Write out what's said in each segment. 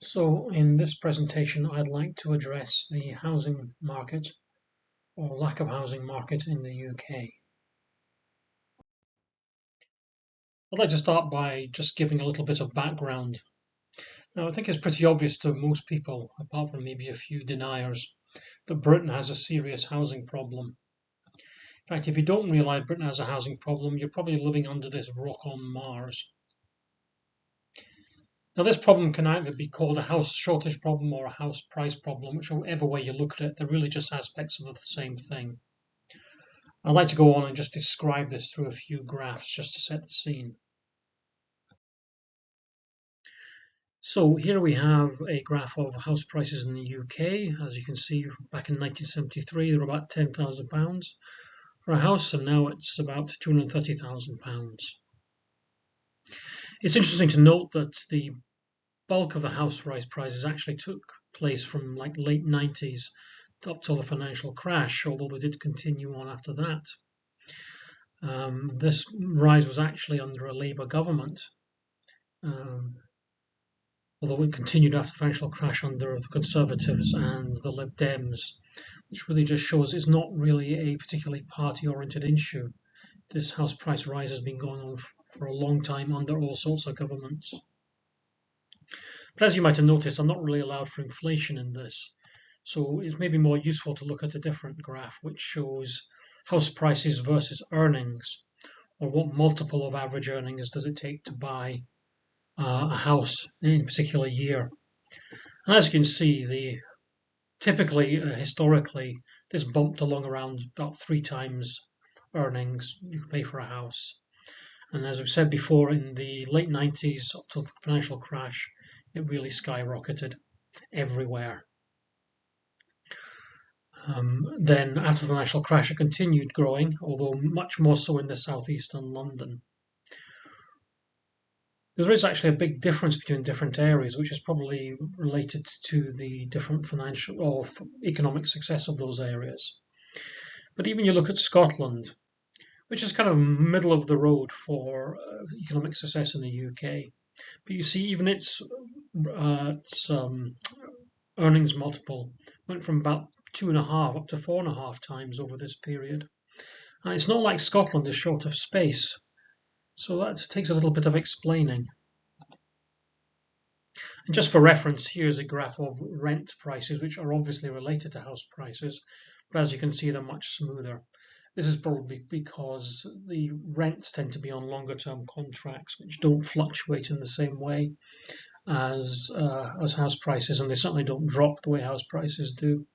So in this presentation, I'd like to address the housing market or lack of housing market in the UK. I'd like to start by just giving a little bit of background. Now, I think it's pretty obvious to most people, apart from maybe a few deniers, that Britain has a serious housing problem. In fact, if you don't realise Britain has a housing problem, you're probably living under this rock on Mars. Now, this problem can either be called a house shortage problem or a house price problem, whichever way you look at it, they're really just aspects of the same thing. I'd like to go on and just describe this through a few graphs just to set the scene. So here we have a graph of house prices in the UK. As you can see, back in 1973, they were about £10,000 for a house, and now it's about £230,000. It's interesting to note that the bulk of the house prices actually took place from like late 90s up till the financial crash, although they did continue on after that. This rise was actually under a Labour government, although it continued after the financial crash under the Conservatives and the Lib Dems, which really just shows it's not really a particularly party-oriented issue. This house price rise has been going on for a long time under all sorts of governments. But as you might have noticed, I'm not really allowed for inflation in this, so it's maybe more useful to look at a different graph which shows house prices versus earnings, or what multiple of average earnings does it take to buy a house in a particular year. And as you can see, typically, historically, this bumped along around about 3 times earnings you can pay for a house. And as I've said before, in the late 90s up to the financial crash, it really skyrocketed everywhere. Then after the financial crash, it continued growing, although much more so in the southeast and London. There is actually a big difference between different areas, which is probably related to the different financial or economic success of those areas. But even you look at Scotland, which is kind of middle of the road for economic success in the UK. But you see, even its earnings multiple went from about 2.5 up to 4.5 times over this period. And it's not like Scotland is short of space, so that takes a little bit of explaining. And just for reference, here's a graph of rent prices, which are obviously related to house prices, but as you can see, they're much smoother. This is probably because the rents tend to be on longer term contracts, which don't fluctuate in the same way as house prices, and they certainly don't drop the way house prices do.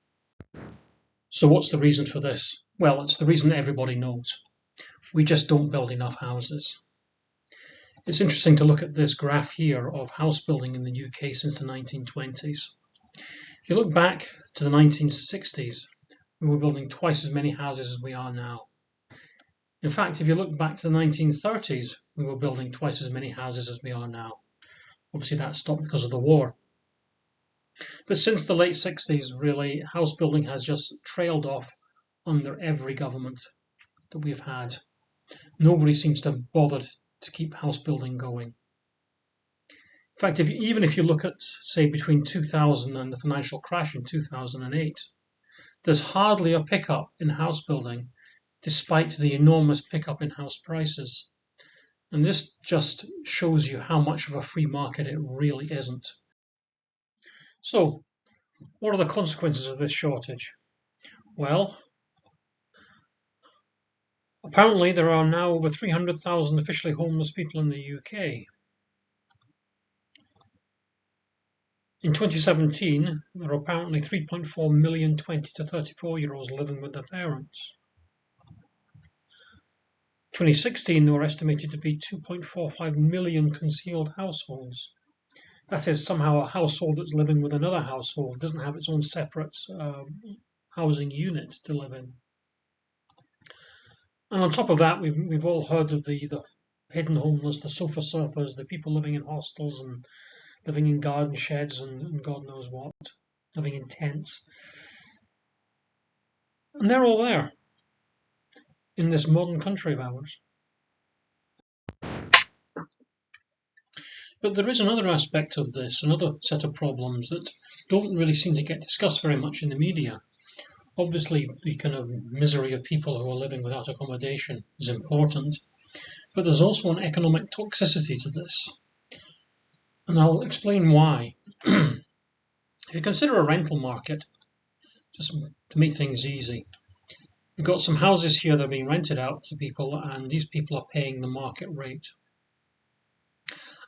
So what's the reason for this? Well, it's the reason that everybody knows. We just don't build enough houses. It's interesting to look at this graph here of house building in the UK since the 1920s. If you look back to the 1960s, we were building twice as many houses as we are now. In fact, if you look back to the 1930s, we were building twice as many houses as we are now. Obviously, that stopped because of the war. But since the late 60s, really, house building has just trailed off under every government that we've had. Nobody seems to have bothered to keep house building going. In fact, even if you look at, say, between 2000 and the financial crash in 2008, there's hardly a pickup in house building, despite the enormous pickup in house prices. And this just shows you how much of a free market it really isn't. So, what are the consequences of this shortage? Well, apparently there are now over 300,000 officially homeless people in the UK. In 2017, there are apparently 3.4 million 20 to 34-year-olds living with their parents. 2016, there were estimated to be 2.45 million concealed households. That is somehow a household that's living with another household, doesn't have its own separate housing unit to live in. And on top of that, we've all heard of the hidden homeless, the sofa surfers, the people living in hostels and living in garden sheds and God knows what, living in tents. And they're all there in this modern country of ours. But there is another aspect of this, another set of problems that don't really seem to get discussed very much in the media. Obviously, the kind of misery of people who are living without accommodation is important, but there's also an economic toxicity to this. And I'll explain why. If you consider a rental market, just to make things easy, you've got some houses here that are being rented out to people, and these people are paying the market rate.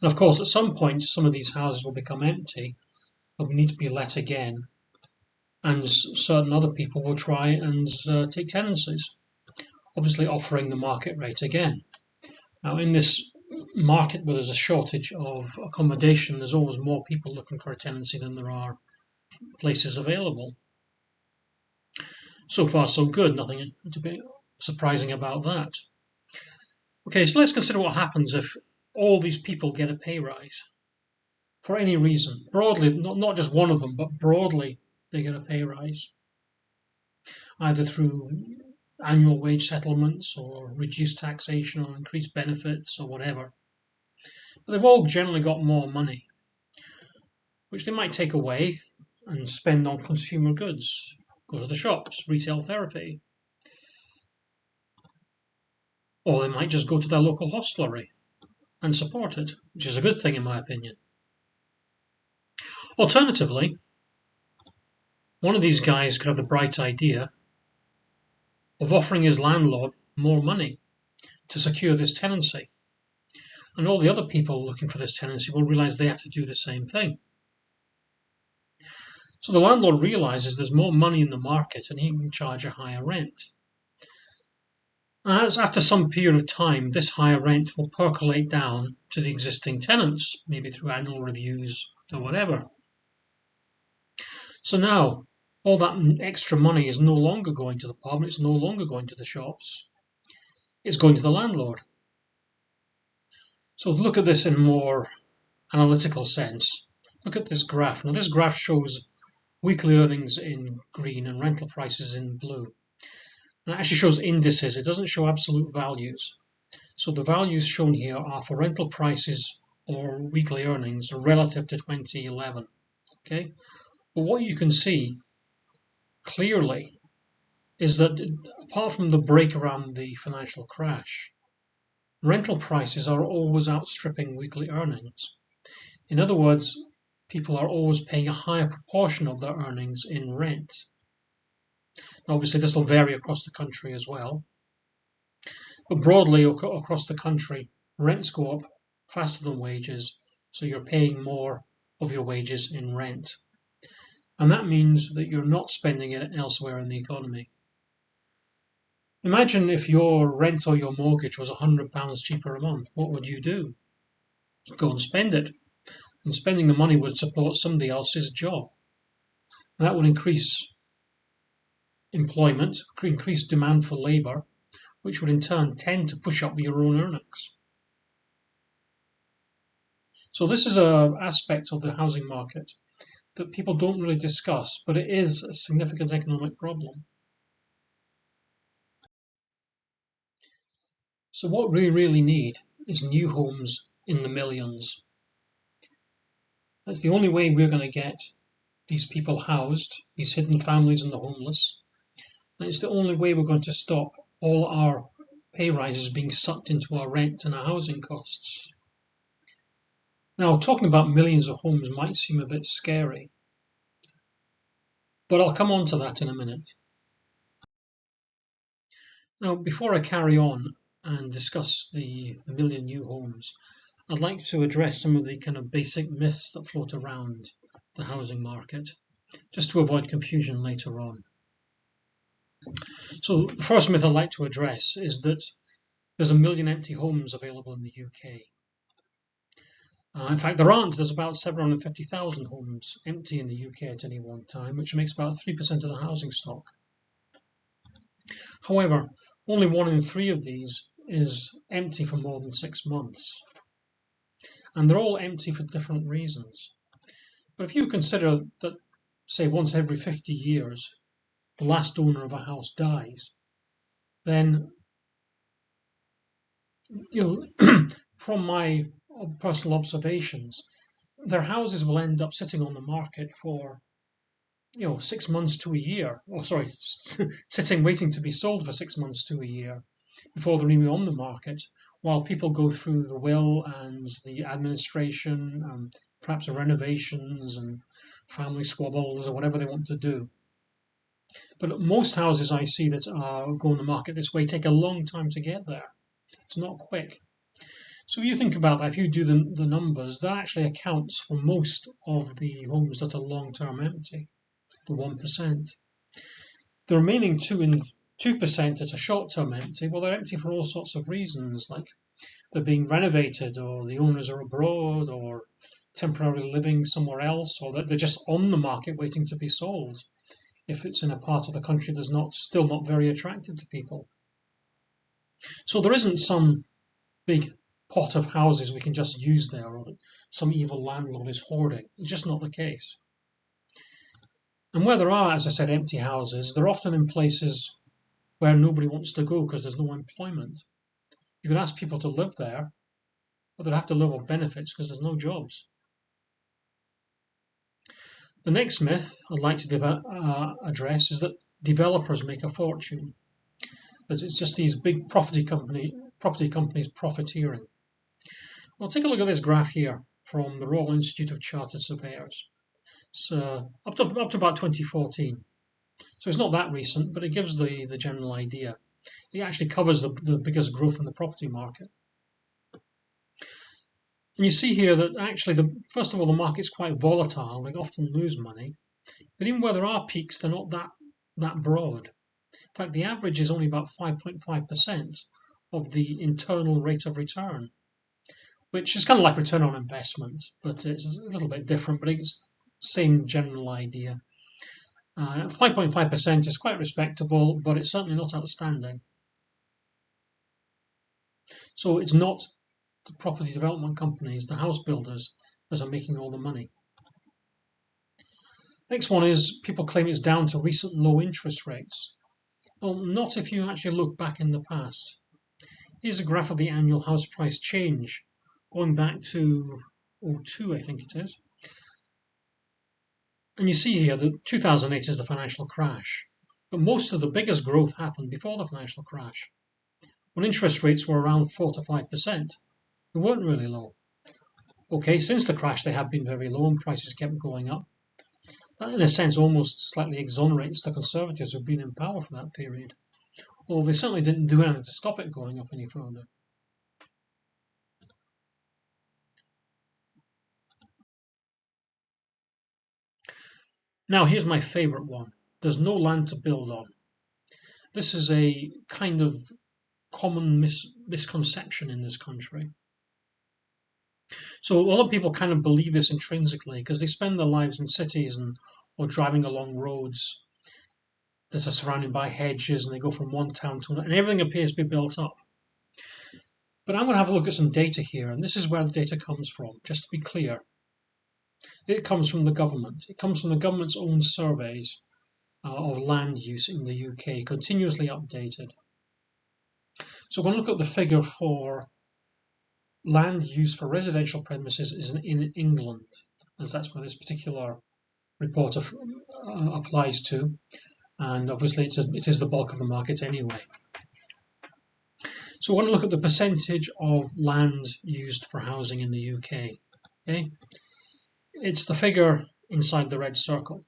And of course, at some point, some of these houses will become empty, but need to be let again, and certain other people will try and take tenancies, obviously offering the market rate again. Now, in this market where there's a shortage of accommodation, there's always more people looking for a tenancy than there are places available. So far, so good. Nothing to be surprising about that. Okay, so let's consider what happens if all these people get a pay rise for any reason. Broadly, not just one of them, but broadly, they get a pay rise, either through annual wage settlements or reduced taxation or increased benefits or whatever. But they've all generally got more money, which they might take away and spend on consumer goods, go to the shops, retail therapy. Or they might just go to their local hostelry and support it, which is a good thing in my opinion. Alternatively, one of these guys could have the bright idea of offering his landlord more money to secure this tenancy. And all the other people looking for this tenancy will realize they have to do the same thing. So the landlord realizes there's more money in the market and he can charge a higher rent. As after some period of time, this higher rent will percolate down to the existing tenants, maybe through annual reviews or whatever. So now, all that extra money is no longer going to the pub, it's no longer going to the shops, it's going to the landlord. So look at this in a more analytical sense. Look at this graph. Now this graph shows weekly earnings in green and rental prices in blue. And it actually shows indices, it doesn't show absolute values. So the values shown here are for rental prices or weekly earnings relative to 2011. Okay? But what you can see clearly is that apart from the break around the financial crash, rental prices are always outstripping weekly earnings. In other words, people are always paying a higher proportion of their earnings in rent. Now, obviously, this will vary across the country as well. But broadly across the country, rents go up faster than wages, so you're paying more of your wages in rent. And that means that you're not spending it elsewhere in the economy. Imagine if your rent or your mortgage was £100 cheaper a month. What would you do? Go and spend it. And spending the money would support somebody else's job. And that would increase employment, increase demand for labour, which would in turn tend to push up your own earnings. So this is an aspect of the housing market that people don't really discuss, but it is a significant economic problem. So what we really need is new homes in the millions. That's the only way we're going to get these people housed, these hidden families and the homeless. And it's the only way we're going to stop all our pay rises being sucked into our rent and our housing costs. Now, talking about millions of homes might seem a bit scary, but I'll come on to that in a minute. Now, before I carry on and discuss the million new homes, I'd like to address some of the kind of basic myths that float around the housing market, just to avoid confusion later on. So the first myth I'd like to address is that there's a million empty homes available in the UK. In fact, there aren't. There's about 750,000 homes empty in the UK at any one time, which makes about 3% of the housing stock. However, only 1 in 3 of these is empty for more than 6 months. And they're all empty for different reasons. But if you consider that, say, once every 50 years, the last owner of a house dies, then, from my personal observations, their houses will end up sitting on the market for 6 months to a year, or sorry, sitting waiting to be sold for 6 months to a year before they're even on the market, while people go through the will and the administration, perhaps the renovations and family squabbles or whatever they want to do. But most houses I see that go on the market this way take a long time to get there. It's not quick. So if you think about that, if you do the numbers, that actually accounts for most of the homes that are long-term empty, the 1%. The remaining 2% that are short-term empty, well, they're empty for all sorts of reasons, like they're being renovated, or the owners are abroad, or temporarily living somewhere else, or they're just on the market waiting to be sold if it's in a part of the country that's still not very attractive to people. So there isn't some big pot of houses we can just use there, or that some evil landlord is hoarding. It's just not the case. And where there are, as I said, empty houses, they're often in places where nobody wants to go because there's no employment. You can ask people to live there, but they'd have to live on benefits because there's no jobs. The next myth I'd like to address is that developers make a fortune. That it's just these big property companies profiteering. Well, take a look at this graph here from the Royal Institute of Chartered Surveyors. So up to about 2014. So it's not that recent, but it gives the general idea. It actually covers the biggest growth in the property market. And you see here that actually, first of all, the market's quite volatile. They often lose money. But even where there are peaks, they're not that broad. In fact, the average is only about 5.5% of the internal rate of return, which is kind of like return on investment, but it's a little bit different, but it's the same general idea. 5.5% is quite respectable, but it's certainly not outstanding. So it's not the property development companies, the house builders, that are making all the money. Next one is people claim it's down to recent low interest rates. Well, not if you actually look back in the past. Here's a graph of the annual house price change going back to 2002, I think it is. And you see here that 2008 is the financial crash. But most of the biggest growth happened before the financial crash, when interest rates were around 4 to 5%. They weren't really low. Okay, since the crash, they have been very low and prices kept going up. That, in a sense, almost slightly exonerates the Conservatives who've been in power for that period. Although they certainly didn't do anything to stop it going up any further. Now, here's my favourite one. There's no land to build on. This is a kind of common misconception in this country. So a lot of people kind of believe this intrinsically because they spend their lives in cities or driving along roads that are surrounded by hedges, and they go from one town to another, and everything appears to be built up. But I'm going to have a look at some data here, and this is where the data comes from, just to be clear. It comes from the government. It comes from the government's own surveys of land use in the UK, continuously updated. So we're going to look at the figure for land used for residential premises is in England, as that's where this particular report applies to, and obviously it is the bulk of the market anyway. So we're going to look at the percentage of land used for housing in the UK. Okay, it's the figure inside the red circle.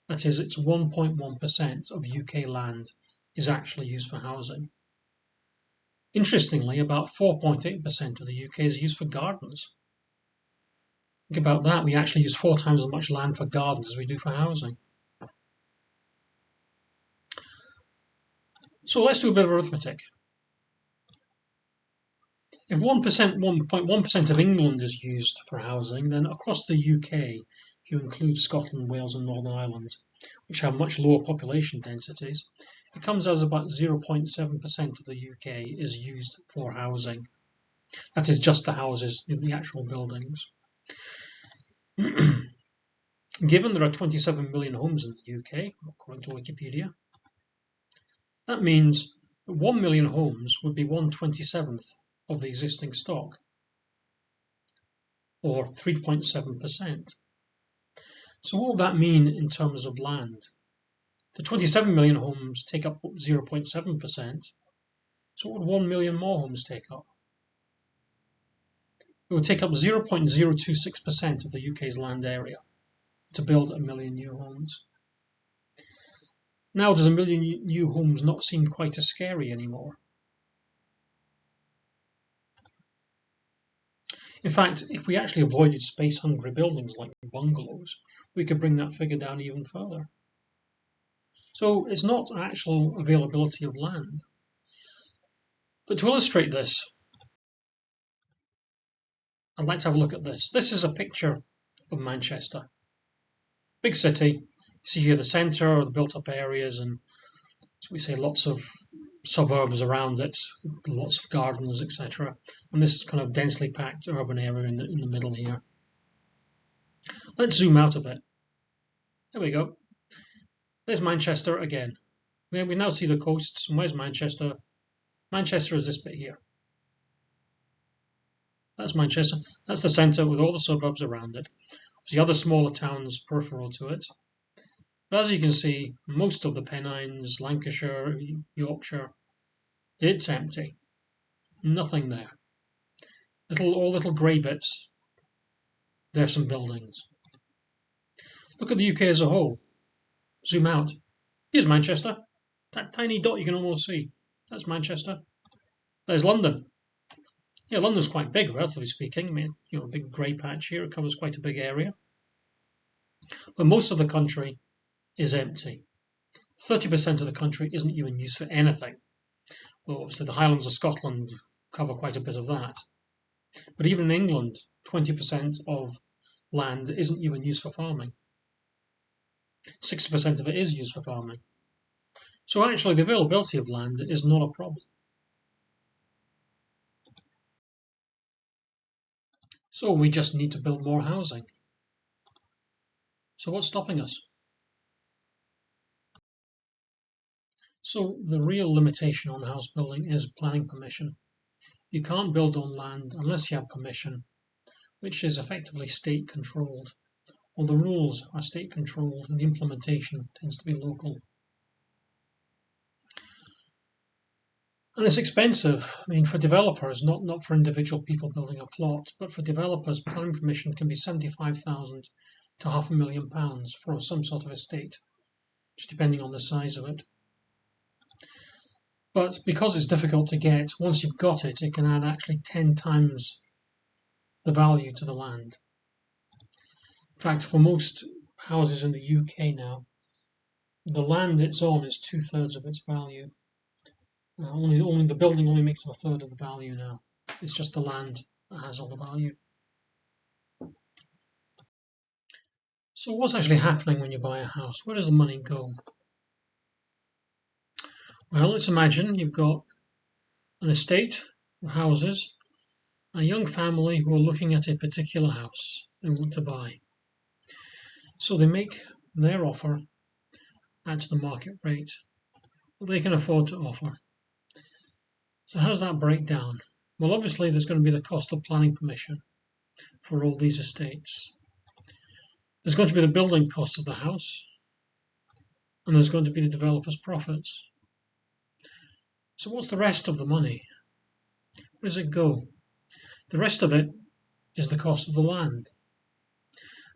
That is, it's 1.1% of UK land is actually used for housing. Interestingly, about 4.8% of the UK is used for gardens. Think about that, we actually use 4 times as much land for gardens as we do for housing. So let's do a bit of arithmetic. If 1.1% of England is used for housing, then across the UK, if you include Scotland, Wales and Northern Ireland, which have much lower population densities, it comes as about 0.7% of the UK is used for housing. That is just the houses, the actual buildings. Given there are 27 million homes in the UK, according to Wikipedia, that means that 1 million homes would be 1/27th of the existing stock. or 3.7%. So what will that mean in terms of land? The 27 million homes take up 0.7%. So what would 1 million more homes take up? It would take up 0.026% of the UK's land area to build 1 million new homes. Now does 1 million new homes not seem quite as scary anymore? In fact, if we actually avoided space-hungry buildings like bungalows, we could bring that figure down even further. So it's not actual availability of land. But to illustrate this, I'd like to have a look at this. This is a picture of Manchester. Big city. You see here the centre, the built-up areas, and so we say lots of suburbs around it, lots of gardens, etc. And this kind of densely packed urban area in the middle here. Let's zoom out a bit. There we go. There's Manchester again. We now see the coasts. And where's Manchester? Manchester is this bit here. That's Manchester. That's the centre with all the suburbs around it. The other smaller towns peripheral to it. But as you can see, most of the Pennines, Lancashire, Yorkshire, it's empty. Nothing there. All little grey bits. There's some buildings. Look at the UK as a whole. Zoom out. Here's Manchester. That tiny dot you can almost see. That's Manchester. There's London. Yeah, London's quite big, relatively speaking. I mean, a big grey patch here. It covers quite a big area. But most of the country is empty. 30% of the country isn't even used for anything. Well, obviously the Highlands of Scotland cover quite a bit of that. But even in England, 20% of land isn't even used for farming. 60% of it is used for farming. So actually the availability of land is not a problem. So we just need to build more housing. So what's stopping us? So the real limitation on house building is planning permission. You can't build on land unless you have permission, which is effectively state controlled. Well, the rules are state controlled and the implementation tends to be local. And it's expensive. I mean, for developers, not for individual people building a plot, but for developers, planning permission can be £75,000 to £500,000 for some sort of estate, just depending on the size of it. But because it's difficult to get, once you've got it, it can add actually 10 times the value to the land. In fact, for most houses in the UK now, the land it's on is 2/3 of its value. Only the building only makes up 1/3 of the value now. It's just the land that has all the value. So what's actually happening when you buy a house? Where does the money go? Well, let's imagine you've got an estate of houses, a young family who are looking at a particular house they want to buy. So they make their offer at the market rate, what they can afford to offer. So how does that break down? Well, obviously there's going to be the cost of planning permission for all these estates. There's going to be the building costs of the house, and there's going to be the developer's profits. So what's the rest of the money? Where does it go? The rest of it is the cost of the land.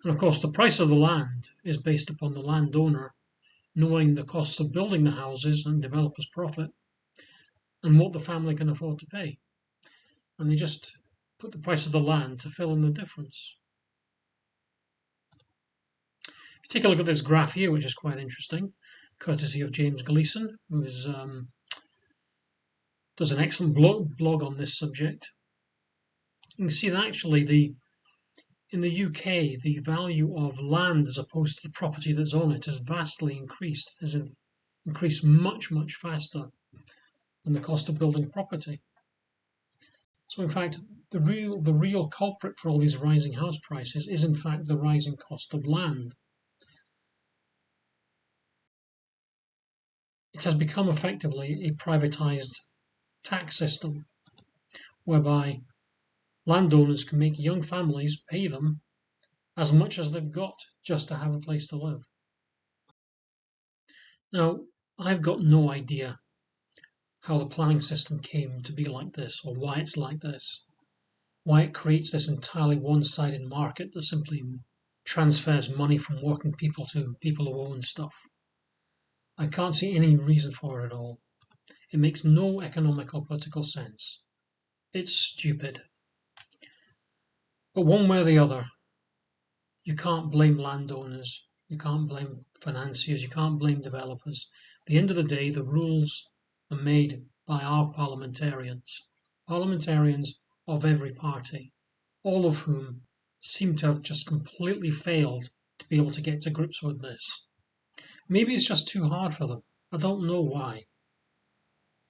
And of course, the price of the land is based upon the landowner knowing the costs of building the houses and developer's profit and what the family can afford to pay. And they just put the price of the land to fill in the difference. If you take a look at this graph here, which is quite interesting, courtesy of James Gleeson, who does an excellent blog on this subject. You can see that actually in the UK, the value of land as opposed to the property that's on it has vastly increased, has increased much, much faster than the cost of building property. So in fact, the real culprit for all these rising house prices is in fact the rising cost of land. It has become effectively a privatized tax system, whereby Landowners can make young families pay them as much as they've got just to have a place to live. Now, I've got no idea how the planning system came to be like this, or why it's like this, why it creates this entirely one-sided market that simply transfers money from working people to people who own stuff. I can't see any reason for it at all. It makes no economic or political sense. It's stupid. But one way or the other, you can't blame landowners, you can't blame financiers, you can't blame developers. At the end of the day, the rules are made by our parliamentarians of every party, all of whom seem to have just completely failed to be able to get to grips with this. Maybe it's just too hard for them. I don't know why.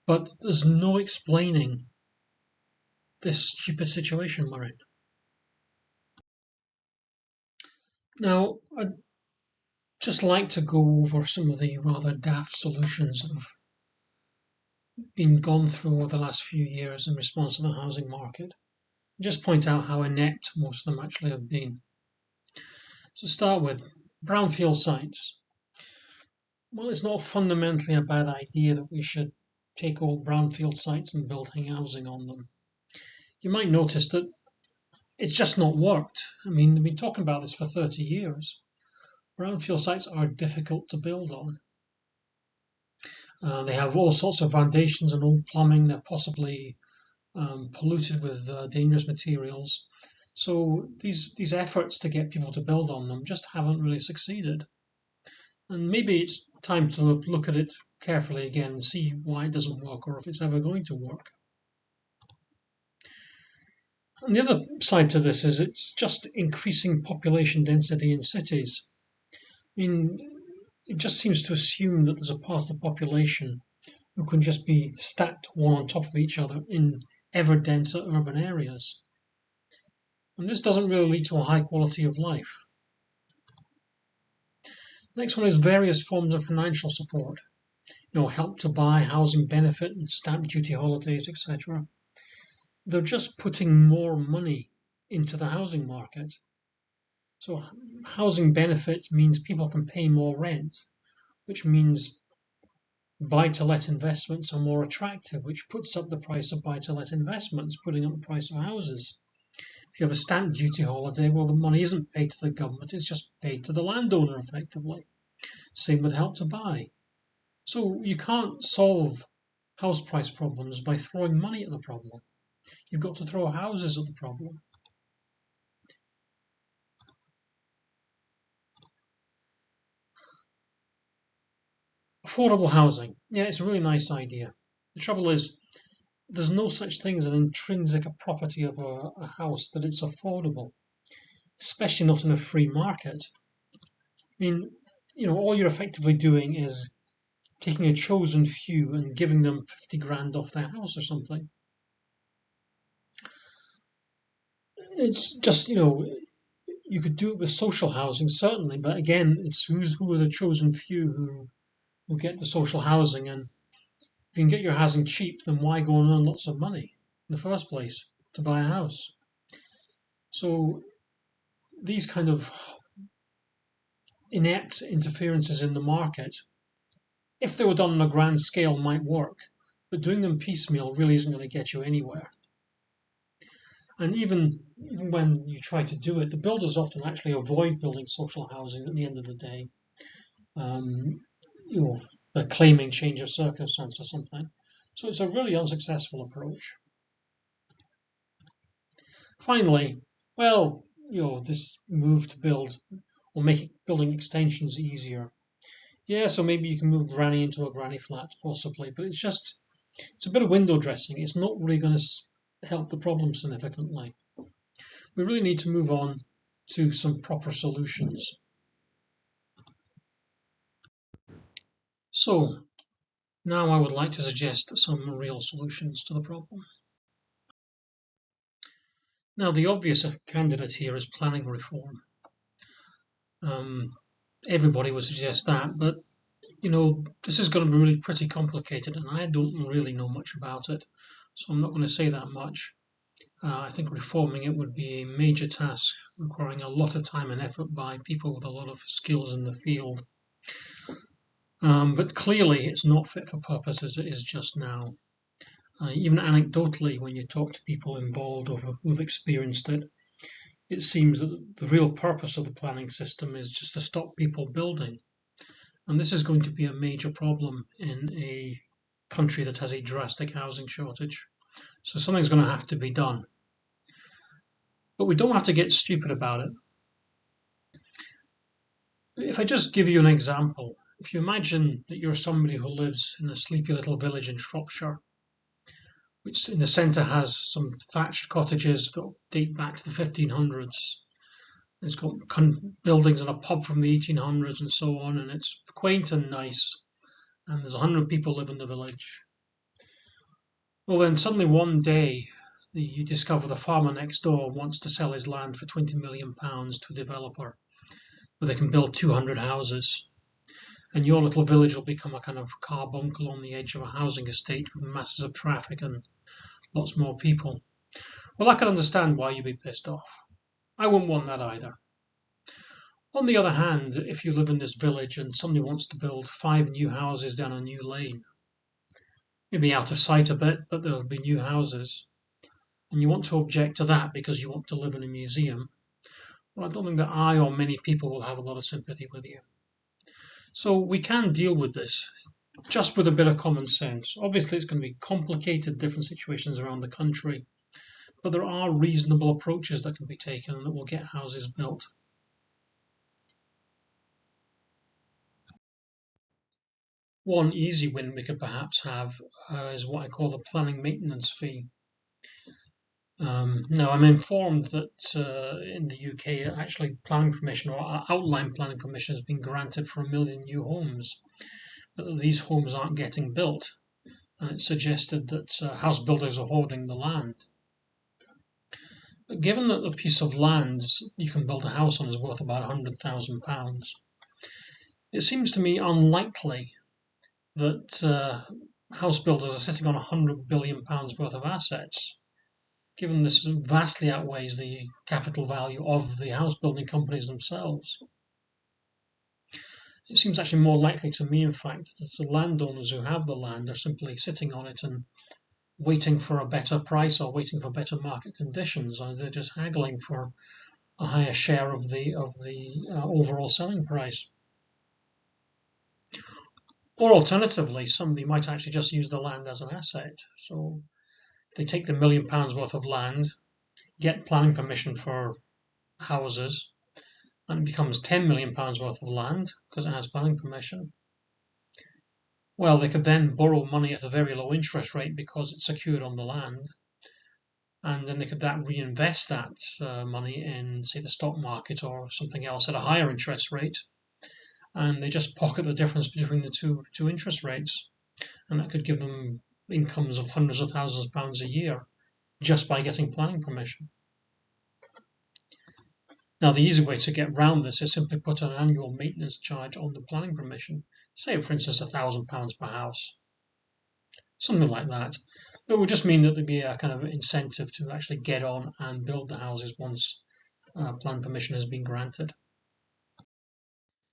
But there's no explaining this stupid situation we're in. Now, I'd just like to go over some of the rather daft solutions that have been gone through over the last few years in response to the housing market. Just point out how inept most of them actually have been. So start with brownfield sites. Well, it's not fundamentally a bad idea that we should take old brownfield sites and build housing on them. You might notice that it's just not worked. I mean, they've been talking about this for 30 years. Brownfield sites are difficult to build on. They have all sorts of foundations and old plumbing. They're possibly polluted with dangerous materials. So these efforts to get people to build on them just haven't really succeeded. And maybe it's time to look at it carefully again and see why it doesn't work or if it's ever going to work. And the other side to this is it's just increasing population density in cities. I mean, it just seems to assume that there's a part of the population who can just be stacked one on top of each other in ever denser urban areas. And this doesn't really lead to a high quality of life. Next one is various forms of financial support. Help to buy, housing benefit, and stamp duty holidays, etc. They're just putting more money into the housing market. So housing benefit means people can pay more rent, which means buy-to-let investments are more attractive, which puts up the price of buy-to-let investments, putting up the price of houses. If you have a stamp duty holiday, well, the money isn't paid to the government, it's just paid to the landowner effectively. Same with Help to Buy. So you can't solve house price problems by throwing money at the problem. You've got to throw houses at the problem. Affordable housing. Yeah, it's a really nice idea. The trouble is, there's no such thing as an intrinsic property of a house that it's affordable, especially not in a free market. I mean, all you're effectively doing is taking a chosen few and giving them 50 grand off their house or something. It's just, you could do it with social housing, certainly, but again, it's who are the chosen few who get the social housing, and if you can get your housing cheap, then why go and earn lots of money in the first place to buy a house? So these kind of inept interferences in the market, if they were done on a grand scale, might work, but doing them piecemeal really isn't going to get you anywhere. And even when you try to do it, the builders often actually avoid building social housing at the end of the day. They're claiming change of circumstance or something. So it's a really unsuccessful approach. Finally, this move to build will make building extensions easier. Yeah, so maybe you can move granny into a granny flat, possibly, but it's a bit of window dressing. It's not really going to help the problem significantly. We really need to move on to some proper solutions. So, now I would like to suggest some real solutions to the problem. Now, the obvious candidate here is planning reform. Everybody would suggest that, but this is going to be really pretty complicated, and I don't really know much about it, so I'm not going to say that much. I think reforming it would be a major task requiring a lot of time and effort by people with a lot of skills in the field. But clearly it's not fit for purpose as it is just now. Even anecdotally, when you talk to people involved or who've experienced it, it seems that the real purpose of the planning system is just to stop people building. And this is going to be a major problem in a country that has a drastic housing shortage. So something's going to have to be done. But we don't have to get stupid about it. If I just give you an example, if you imagine that you're somebody who lives in a sleepy little village in Shropshire, which in the centre has some thatched cottages that date back to the 1500s. It's got buildings and a pub from the 1800s and so on, and it's quaint and nice, and there's 100 people live in the village. Well, then suddenly one day you discover the farmer next door wants to sell his land for £20 million to a developer, where they can build 200 houses. And your little village will become a kind of carbuncle on the edge of a housing estate with masses of traffic and lots more people. Well, I can understand why you'd be pissed off. I wouldn't want that either. On the other hand, if you live in this village and somebody wants to build 5 new houses down a new lane, maybe out of sight a bit, but there'll be new houses, and you want to object to that because you want to live in a museum, well, I don't think that I or many people will have a lot of sympathy with you. So we can deal with this just with a bit of common sense. Obviously, it's going to be complicated, different situations around the country, but there are reasonable approaches that can be taken that will get houses built. One easy win we could perhaps have is what I call the planning maintenance fee. Now, I'm informed that in the UK, actually planning permission or outline planning permission has been granted for 1 million new homes, but these homes aren't getting built, and it's suggested that house builders are hoarding the land. But given that the piece of land you can build a house on is worth about £100,000, it seems to me unlikely that house builders are sitting on £100 billion worth of assets, given this vastly outweighs the capital value of the house building companies themselves. It seems actually more likely to me, in fact, that the landowners who have the land are simply sitting on it and waiting for a better price or waiting for better market conditions, or they're just haggling for a higher share of the overall selling price. Or alternatively, somebody might actually just use the land as an asset. So if they take the £1 million worth of land, get planning permission for houses, and it becomes £10 million worth of land because it has planning permission, well, they could then borrow money at a very low interest rate because it's secured on the land, and then they could reinvest that money in, say, the stock market or something else at a higher interest rate, and they just pocket the difference between the two interest rates, and that could give them incomes of hundreds of thousands of pounds a year just by getting planning permission. Now, the easy way to get around this is simply put an annual maintenance charge on the planning permission, say, for instance, £1,000 per house, something like that. But it would just mean that there'd be a kind of incentive to actually get on and build the houses once planning permission has been granted.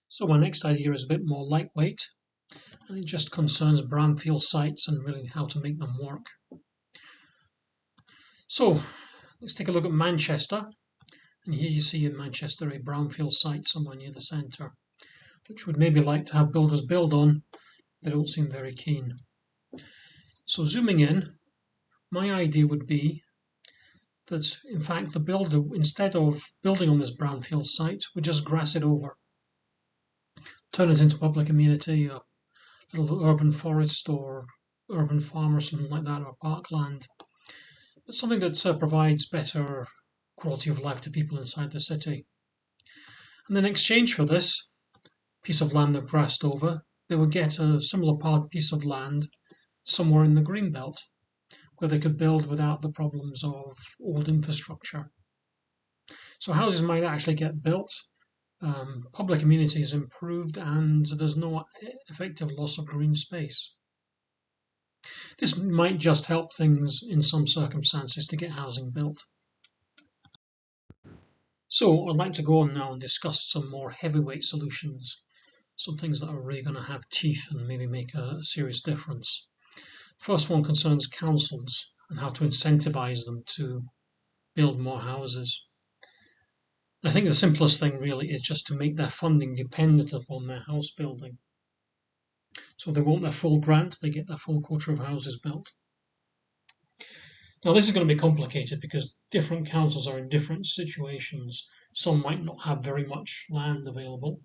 So my next idea is a bit more lightweight, and it just concerns brownfield sites and really how to make them work. So let's take a look at Manchester. And here you see in Manchester a brownfield site somewhere near the centre, which would maybe like to have builders build on. They don't seem very keen. So zooming in, my idea would be that in fact the builder, instead of building on this brownfield site, would just grass it over, turn it into public amenity, a little urban forest or urban farm or something like that, or parkland, but something that provides better quality of life to people inside the city. And in exchange for this piece of land they've grassed over, they would get a similar piece of land somewhere in the green belt, where they could build without the problems of old infrastructure. So houses might actually get built, public amenities improved, and there's no effective loss of green space. This might just help things in some circumstances to get housing built. So I'd like to go on now and discuss some more heavyweight solutions, some things that are really going to have teeth and maybe make a serious difference. First one concerns councils and how to incentivize them to build more houses. I think the simplest thing really is just to make their funding dependent upon their house building. So if they want their full grant, they get their full quota of houses built. Now this is going to be complicated because different councils are in different situations. Some might not have very much land available.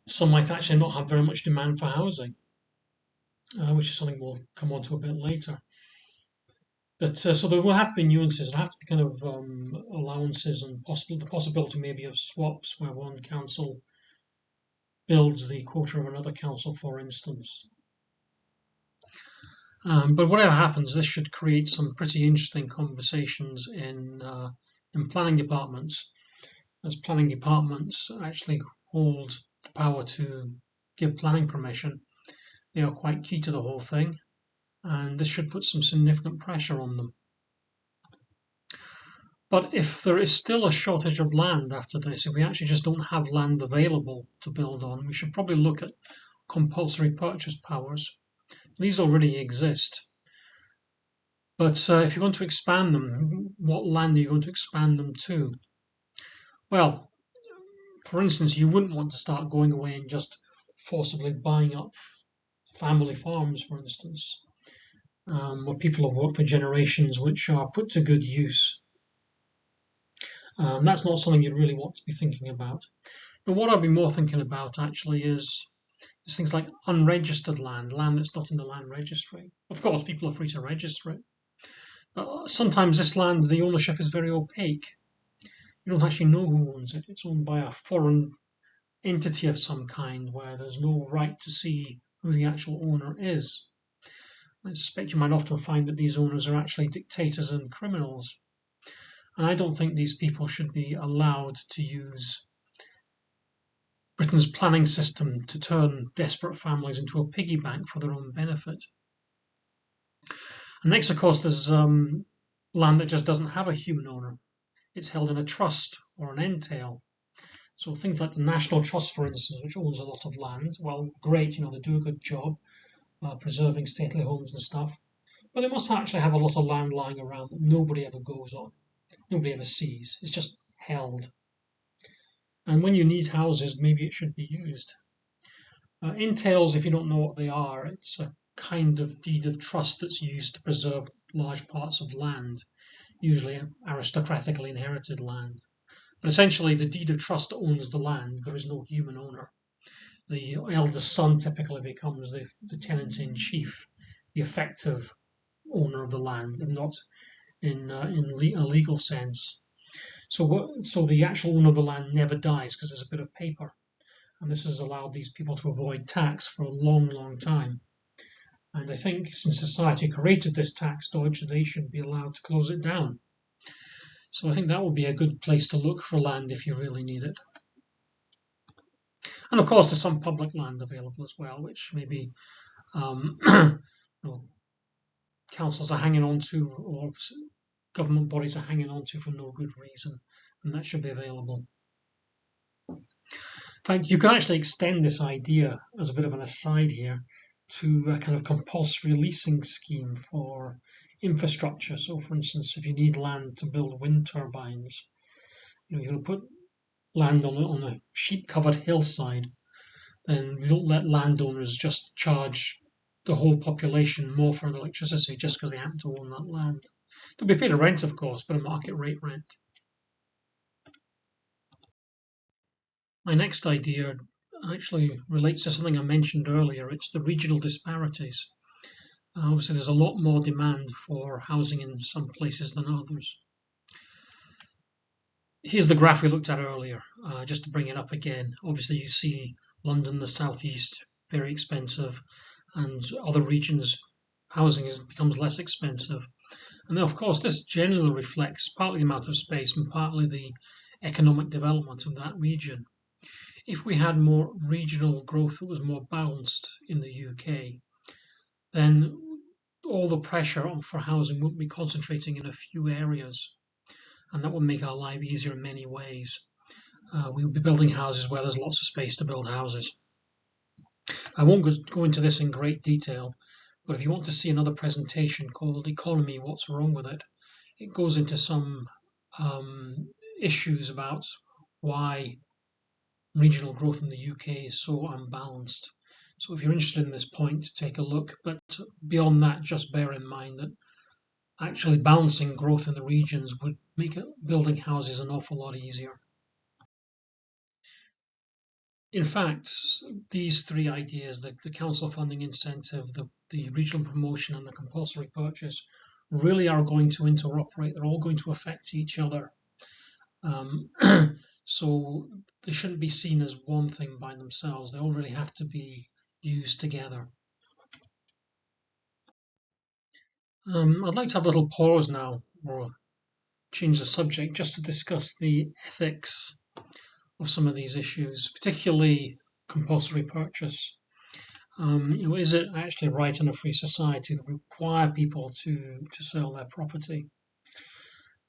Some might actually not have very much demand for housing, which is something we'll come on to a bit later. But so there will have to be nuances. There have to be kind of allowances and the possibility maybe of swaps where one council builds the quota of another council, for instance. But whatever happens, this should create some pretty interesting conversations in planning departments, as planning departments actually hold the power to give planning permission. They are quite key to the whole thing, and this should put some significant pressure on them. But if there is still a shortage of land after this, if we actually just don't have land available to build on, we should probably look at compulsory purchase powers. These already exist. But if you're going to expand them, what land are you going to expand them to? Well, for instance, you wouldn't want to start going away and just forcibly buying up family farms, for instance, where people have worked for generations, which are put to good use. That's not something you'd really want to be thinking about. But what I'd be more thinking about actually is things like unregistered land that's not in the land registry. Of course, people are free to register it. But sometimes this land, the ownership is very opaque. You don't actually know who owns it. It's owned by a foreign entity of some kind where there's no right to see who the actual owner is. I suspect you might often find that these owners are actually dictators and criminals. And I don't think these people should be allowed to use Britain's planning system to turn desperate families into a piggy bank for their own benefit. And next, of course, there's land that just doesn't have a human owner. It's held in a trust or an entail. So things like the National Trust, for instance, which owns a lot of land, well, great, they do a good job preserving stately homes and stuff. But they must actually have a lot of land lying around that nobody ever goes on. Nobody ever sees. It's just held. And when you need houses, maybe it should be used. Entails, if you don't know what they are, it's a kind of deed of trust that's used to preserve large parts of land, usually aristocratically inherited land. But essentially, the deed of trust owns the land. There is no human owner. The eldest son typically becomes the tenant-in-chief, the effective owner of the land, and not in a legal sense. So the actual owner of the land never dies because there's a bit of paper. And this has allowed these people to avoid tax for a long, long time. And I think since society created this tax dodge, they should be allowed to close it down. So I think that would be a good place to look for land if you really need it. And of course, there's some public land available as well, which maybe councils are hanging on to, or government bodies are hanging on to for no good reason, and that should be available. In fact, you can actually extend this idea as a bit of an aside here to a kind of compulsory leasing scheme for infrastructure. So, for instance, if you need land to build wind turbines, you're going to put land on a sheep-covered hillside, then we don't let landowners just charge the whole population more for electricity just because they happen to own that land. They'll be paid a rent, of course, but a market rate rent. My next idea actually relates to something I mentioned earlier. It's the regional disparities. Obviously, there's a lot more demand for housing in some places than others. Here's the graph we looked at earlier, just to bring it up again. Obviously, you see London, the southeast, very expensive, and other regions, housing becomes less expensive. And then, of course, this generally reflects partly the amount of space and partly the economic development of that region. If we had more regional growth that was more balanced in the UK, then all the pressure for housing won't be concentrating in a few areas, and that will make our life easier in many ways. We'll be building houses where there's lots of space to build houses. I won't go into this in great detail, but if you want to see another presentation called Economy, What's Wrong with It, it goes into some issues about why regional growth in the UK is so unbalanced. So if you're interested in this point, take a look. But beyond that, just bear in mind that actually balancing growth in the regions would make building houses an awful lot easier. In fact, these three ideas, the council funding incentive, the regional promotion and the compulsory purchase, really are going to interoperate. They're all going to affect each other. So they shouldn't be seen as one thing by themselves. They all really have to be used together. I'd like to have a little pause now, or change the subject, just to discuss the ethics of some of these issues, particularly compulsory purchase. Is it actually right in a free society to require people to sell their property?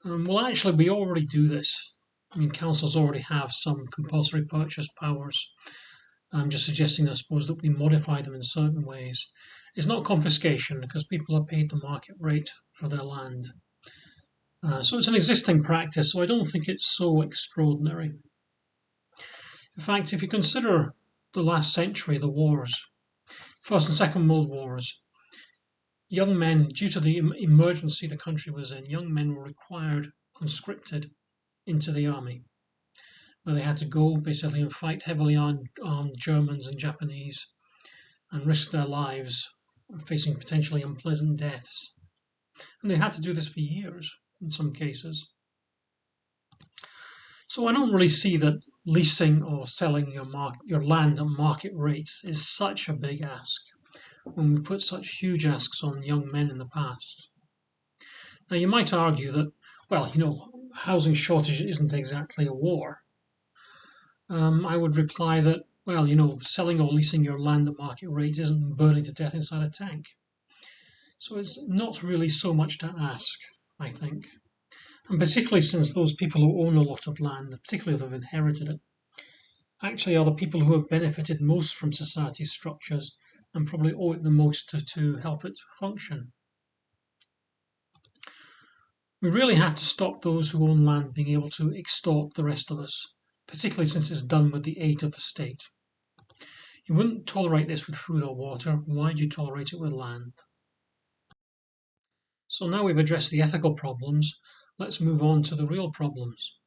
Well, actually, we already do this. I mean, councils already have some compulsory purchase powers. I'm just suggesting, I suppose, that we modify them in certain ways. It's not confiscation because people are paid the market rate for their land. So it's an existing practice, so I don't think it's so extraordinary. In fact, if you consider the last century, the wars, First and Second World Wars, young men, due to the emergency the country was in, young men were required, conscripted into the army, where they had to go basically and fight heavily armed Germans and Japanese and risk their lives, facing potentially unpleasant deaths. And they had to do this for years in some cases. So I don't really see that leasing or selling your land at market rates is such a big ask when we put such huge asks on young men in the past. Now you might argue that, well, housing shortage isn't exactly a war. I would reply that, well, selling or leasing your land at market rate isn't burning to death inside a tank. So it's not really so much to ask, I think. And particularly since those people who own a lot of land, particularly if they've inherited it, actually are the people who have benefited most from society's structures and probably owe it the most to help it function. We really have to stop those who own land being able to extort the rest of us, particularly since it's done with the aid of the state. You wouldn't tolerate this with food or water. Why do you tolerate it with land? So now we've addressed the ethical problems, let's move on to the real problems.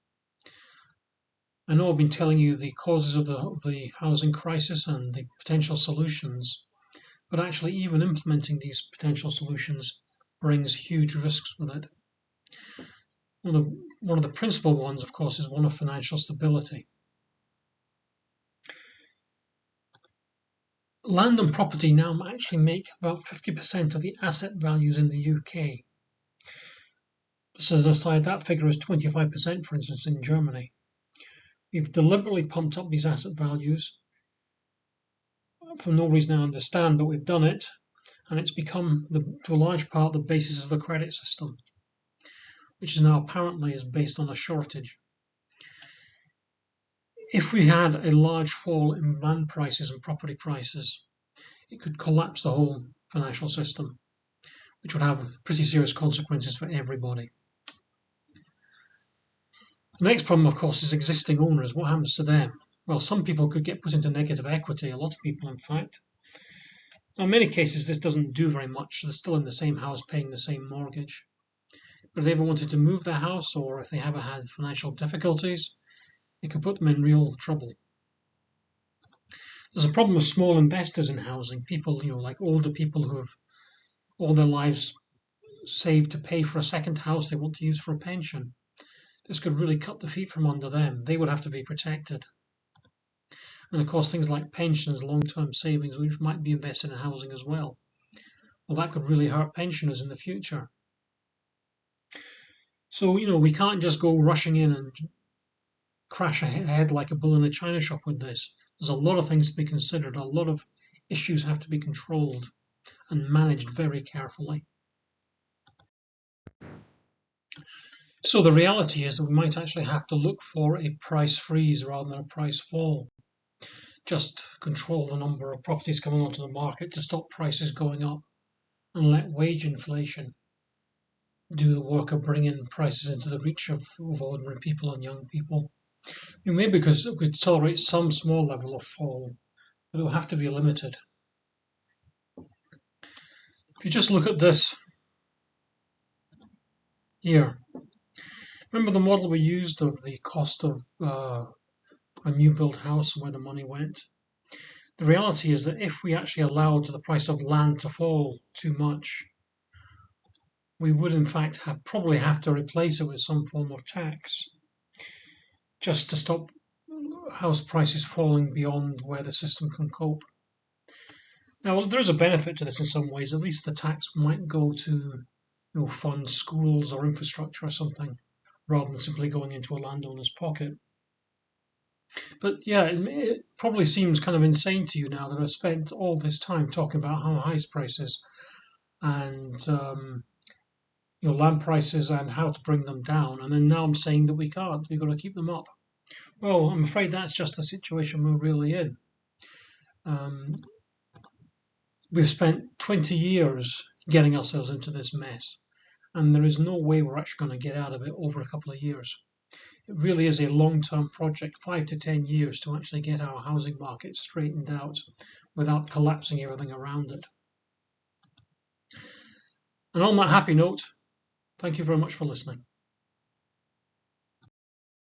I know I've been telling you the causes of the housing crisis and the potential solutions, but actually even implementing these potential solutions brings huge risks with it. One of the principal ones, of course, is one of financial stability. Land and property now actually make about 50% of the asset values in the UK. Just as an aside, that figure is 25%, for instance, in Germany. We've deliberately pumped up these asset values for no reason I understand, but we've done it, and it's become, to a large part, the basis of the credit system, which is now apparently is based on a shortage. If we had a large fall in land prices and property prices, it could collapse the whole financial system, which would have pretty serious consequences for everybody. The next problem, of course, is existing owners. What happens to them? Well, some people could get put into negative equity, a lot of people, in fact. Now, in many cases, this doesn't do very much. They're still in the same house paying the same mortgage. But if they ever wanted to move their house, or if they ever had financial difficulties, it could put them in real trouble. There's a problem with small investors in housing, people, like older people who have all their lives saved to pay for a second house they want to use for a pension. This could really cut the feet from under them. They would have to be protected. And of course, things like pensions, long-term savings, which might be invested in housing as well. Well, that could really hurt pensioners in the future. So, we can't just go rushing in and crash ahead like a bull in a china shop with this. There's a lot of things to be considered. A lot of issues have to be controlled. and managed very carefully. So the reality is that we might actually have to look for a price freeze rather than a price fall. Just control the number of properties coming onto the market to stop prices going up and let wage inflation do the work of bringing prices into the reach of ordinary people and young people. Maybe because we could tolerate some small level of fall, but it will have to be limited. If you just look at this here, remember the model we used of the cost of a new built house and where the money went? The reality is that if we actually allowed the price of land to fall too much, we would in fact probably have to replace it with some form of tax just to stop house prices falling beyond where the system can cope. Now, there is a benefit to this in some ways. At least the tax might go to fund schools or infrastructure or something, rather than simply going into a landowner's pocket. But yeah, it probably seems kind of insane to you now that I've spent all this time talking about house prices and land prices and how to bring them down, and then now I'm saying that we can't. We've got to keep them up. Well, I'm afraid that's just the situation we're really in. We've spent 20 years getting ourselves into this mess, and there is no way we're actually going to get out of it over a couple of years. It really is a long-term project, 5 to 10 years, to actually get our housing market straightened out without collapsing everything around it. And on that happy note, thank you very much for listening.